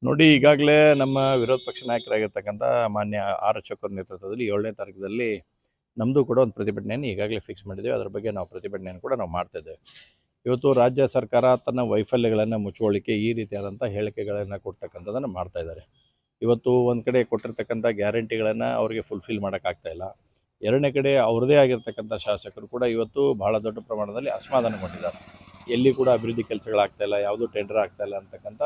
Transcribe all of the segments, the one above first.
ನೋಡಿ, ಈಗಾಗಲೇ ನಮ್ಮ ವಿರೋಧ ಪಕ್ಷ ನಾಯಕರಾಗಿರ್ತಕ್ಕಂಥ ಮಾನ್ಯ ಆರ್ ಅಶೋಕ್ ನೇತೃತ್ವದಲ್ಲಿ 7ನೇ ತಾರೀಕದಲ್ಲಿ ನಮ್ಮದು ಕೂಡ ಒಂದು ಪ್ರತಿಭಟನೆಯನ್ನು ಈಗಾಗಲೇ ಫಿಕ್ಸ್ ಮಾಡಿದ್ದೇವೆ. ಅದರ ಬಗ್ಗೆ ನಾವು ಪ್ರತಿಭಟನೆಯನ್ನು ಕೂಡ ನಾವು ಮಾಡ್ತಾ ಇದ್ದೇವೆ. ಇವತ್ತು ರಾಜ್ಯ ಸರ್ಕಾರ ತನ್ನ ವೈಫಲ್ಯಗಳನ್ನು ಮುಚ್ಚುವಳಿಕೆ ಈ ರೀತಿಯಾದಂಥ ಹೇಳಿಕೆಗಳನ್ನು ಕೊಡ್ತಕ್ಕಂಥದ್ದನ್ನು ಮಾಡ್ತಾ ಇದ್ದಾರೆ. ಇವತ್ತು ಒಂದು ಕಡೆ ಕೊಟ್ಟಿರ್ತಕ್ಕಂಥ ಗ್ಯಾರಂಟಿಗಳನ್ನು ಅವರಿಗೆ ಫುಲ್ಫಿಲ್ ಮಾಡೋಕ್ಕಾಗ್ತಾ ಇಲ್ಲ. ಎರಡನೇ ಕಡೆ ಅವ್ರದ್ದೇ ಆಗಿರ್ತಕ್ಕಂಥ ಶಾಸಕರು ಕೂಡ ಇವತ್ತು ಬಹಳ ದೊಡ್ಡ ಪ್ರಮಾಣದಲ್ಲಿ ಅಸಮಾಧಾನಗೊಂಡಿದ್ದಾರೆ. ಎಲ್ಲಿ ಕೂಡ ಅಭಿವೃದ್ಧಿ ಕೆಲಸಗಳಾಗ್ತಾ ಇಲ್ಲ, ಯಾವುದೂ ಟೆಂಡರ್ ಆಗ್ತಾ ಇಲ್ಲ ಅಂತಕ್ಕಂಥ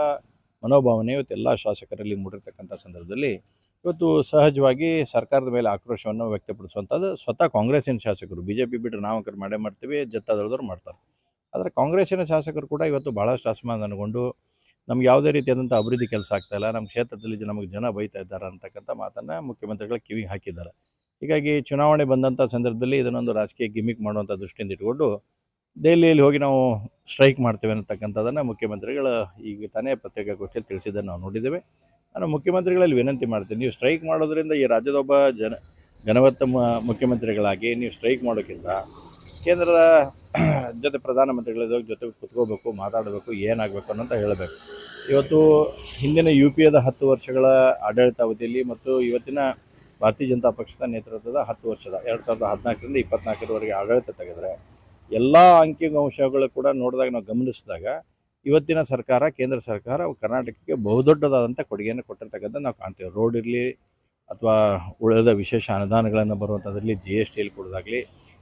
ಮನೋಭಾವನೆ ಇವತ್ತು ಎಲ್ಲ ಶಾಸಕರಲ್ಲಿ ಮೂಡಿರ್ತಕ್ಕಂಥ ಸಂದರ್ಭದಲ್ಲಿ ಇವತ್ತು ಸಹಜವಾಗಿ ಸರ್ಕಾರದ ಮೇಲೆ ಆಕ್ರೋಶವನ್ನು ವ್ಯಕ್ತಪಡಿಸುವಂಥದ್ದು ಸ್ವತಃ ಕಾಂಗ್ರೆಸ್ಸಿನ ಶಾಸಕರು. BJP ಬಿಟ್ಟರೆ ನಾವು ಮಾಡೇ ಮಾಡ್ತೀವಿ, ಜನತಾದಳದವ್ರು ಮಾಡ್ತಾರೆ. ಆದರೆ ಕಾಂಗ್ರೆಸ್ಸಿನ ಶಾಸಕರು ಕೂಡ ಇವತ್ತು ಭಾಳಷ್ಟು ಅಸಮಾಧಾನಗೊಂಡು ನಮ್ಗೆ ಯಾವುದೇ ರೀತಿಯಾದಂಥ ಅಭಿವೃದ್ಧಿ ಕೆಲಸ ಆಗ್ತಾಯಿಲ್ಲ, ನಮ್ಮ ಕ್ಷೇತ್ರದಲ್ಲಿ ನಮಗೆ ಜನ ಬೈತಾ ಇದ್ದಾರೆ ಅಂತಕ್ಕಂಥ ಮಾತನ್ನು ಮುಖ್ಯಮಂತ್ರಿಗಳ ಕಿವಿಗೆ ಹಾಕಿದ್ದಾರೆ. ಹೀಗಾಗಿ ಚುನಾವಣೆ ಬಂದಂಥ ಸಂದರ್ಭದಲ್ಲಿ ಇದನ್ನೊಂದು ರಾಜಕೀಯ ಗಿಮಿಕ್ ಮಾಡುವಂಥ ದೃಷ್ಟಿಯಿಂದ ಇಟ್ಕೊಂಡು ದೆಹಲಿಯಲ್ಲಿ ಹೋಗಿ ನಾವು ಸ್ಟ್ರೈಕ್ ಮಾಡ್ತೇವೆ ಅನ್ನತಕ್ಕಂಥದ್ದನ್ನು ಮುಖ್ಯಮಂತ್ರಿಗಳು ಈಗ ತಾನೇ ಪತ್ರಿಕಾಗೋಷ್ಠಿಯಲ್ಲಿ ತಿಳಿಸಿದ್ದನ್ನು ನಾವು ನೋಡಿದ್ದೇವೆ. ನಾನು ಮುಖ್ಯಮಂತ್ರಿಗಳಲ್ಲಿ ವಿನಂತಿ ಮಾಡ್ತೀನಿ, ನೀವು ಸ್ಟ್ರೈಕ್ ಮಾಡೋದ್ರಿಂದ ಈ ರಾಜ್ಯದ ಒಬ್ಬ ಘನವತ್ತ ಮುಖ್ಯಮಂತ್ರಿಗಳಾಗಿ ನೀವು ಸ್ಟ್ರೈಕ್ ಮಾಡೋಕ್ಕಿಂತ ಕೇಂದ್ರದ ಜೊತೆ ಪ್ರಧಾನಮಂತ್ರಿಗಳ ಜೊತೆ ಕುತ್ಕೋಬೇಕು, ಮಾತಾಡಬೇಕು, ಏನಾಗಬೇಕು ಅನ್ನೋಂತ ಹೇಳಬೇಕು. ಇವತ್ತು ಹಿಂದಿನ UPAದ 10 ವರ್ಷಗಳ ಆಡಳಿತಾವಧಿಯಲ್ಲಿ ಮತ್ತು ಇವತ್ತಿನ ಭಾರತೀಯ ಜನತಾ ಪಕ್ಷದ ನೇತೃತ್ವದ 10 ವರ್ಷದ 2014ರಿಂದ 24ರವರೆಗೆ ಆಡಳಿತ ತೆಗೆದರೆ ಎಲ್ಲ ಅಂಕಿಅಂಶಗಳು ಕೂಡ ನೋಡಿದಾಗ ನಾವು ಗಮನಿಸಿದಾಗ ಇವತ್ತಿನ ಸರ್ಕಾರ, ಕೇಂದ್ರ ಸರ್ಕಾರ ಕರ್ನಾಟಕಕ್ಕೆ ಬಹುದೊಡ್ಡದಾದಂಥ ಕೊಡುಗೆಯನ್ನು ಕೊಟ್ಟಿರ್ತಕ್ಕಂಥ ನಾವು ಕಾಣ್ತೇವೆ. ರೋಡ್ ಇರಲಿ ಅಥವಾ ಉಳಿದ ವಿಶೇಷ ಅನುದಾನಗಳನ್ನು ಬರುವಂಥದ್ರಲ್ಲಿ GSTಯಲ್ಲಿ ಕೊಡೋದಾಗಲಿ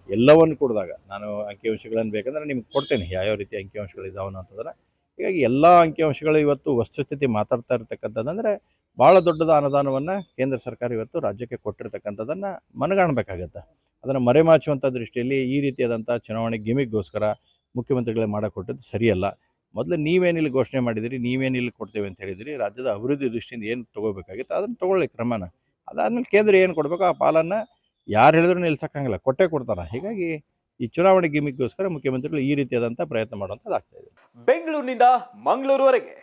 ಎಲ್ಲವನ್ನು ಕೊಡಿದಾಗ ನಾನು ಅಂಕಿಅಂಶಗಳನ್ನು ಬೇಕಂದ್ರೆ ನಿಮ್ಗೆ ಕೊಡ್ತೇನೆ, ಯಾವ್ಯಾವ ರೀತಿ ಅಂಕಿಅಂಶಗಳಿದ್ದಾವೆ ಅಂತಂದ್ರೆ. ಹೀಗಾಗಿ ಎಲ್ಲ ಅಂಕಿಅಂಶಗಳು ಇವತ್ತು ವಸ್ತುಸ್ಥಿತಿ ಮಾತಾಡ್ತಾ ಇರ್ತಕ್ಕಂಥದ್ದಂದರೆ ಭಾಳ ದೊಡ್ಡದ ಅನುದಾನವನ್ನು ಕೇಂದ್ರ ಸರ್ಕಾರ ಇವತ್ತು ರಾಜ್ಯಕ್ಕೆ ಕೊಟ್ಟಿರ್ತಕ್ಕಂಥದ್ದನ್ನು ಮನಗಾಣಬೇಕಾಗತ್ತೆ. ಅದನ್ನು ಮರೆಮಾಚುವಂಥ ದೃಷ್ಟಿಯಲ್ಲಿ ಈ ರೀತಿಯಾದಂಥ ಚುನಾವಣೆ ಗಿಮಿಕ್ಗೋಸ್ಕರ ಮುಖ್ಯಮಂತ್ರಿಗಳೇ ಮಾಡಿಕೊಟ್ಟದ್ದು ಸರಿಯಲ್ಲ. ಮೊದಲು ನೀವೇನಿಲ್ಲಿ ಘೋಷಣೆ ಮಾಡಿದಿರಿ, ನೀವೇನಿಲ್ಲಿ ಕೊಡ್ತೇವೆ ಅಂತ ಹೇಳಿದಿರಿ, ರಾಜ್ಯದ ಅಭಿವೃದ್ಧಿ ದೃಷ್ಟಿಯಿಂದ ಏನು ತೊಗೋಬೇಕಾಗಿತ್ತು ಅದನ್ನು ತೊಗೊಳ್ಳಿ ಕ್ರಮನ. ಅದಾದಮೇಲೆ ಕೇಂದ್ರ ಏನು ಕೊಡಬೇಕು ಆ ಪಾಲನ್ನು ಯಾರು ಹೇಳಿದ್ರು ನಿಲ್ಸೋಕ್ಕಾಗಲ್ಲ, ಕೊಟ್ಟೇ ಕೊಡ್ತಾರೆ. ಹೀಗಾಗಿ ಈ ಚುನಾವಣೆ ಗಿಮಿಕ್ಗೋಸ್ಕರ ಮುಖ್ಯಮಂತ್ರಿಗಳು ಈ ರೀತಿಯಾದಂಥ ಪ್ರಯತ್ನ ಮಾಡುವಂಥದ್ದಾಗ್ತಾಯಿದೆ. ಬೆಂಗಳೂರಿನಿಂದ ಮಂಗಳೂರುವರೆಗೆ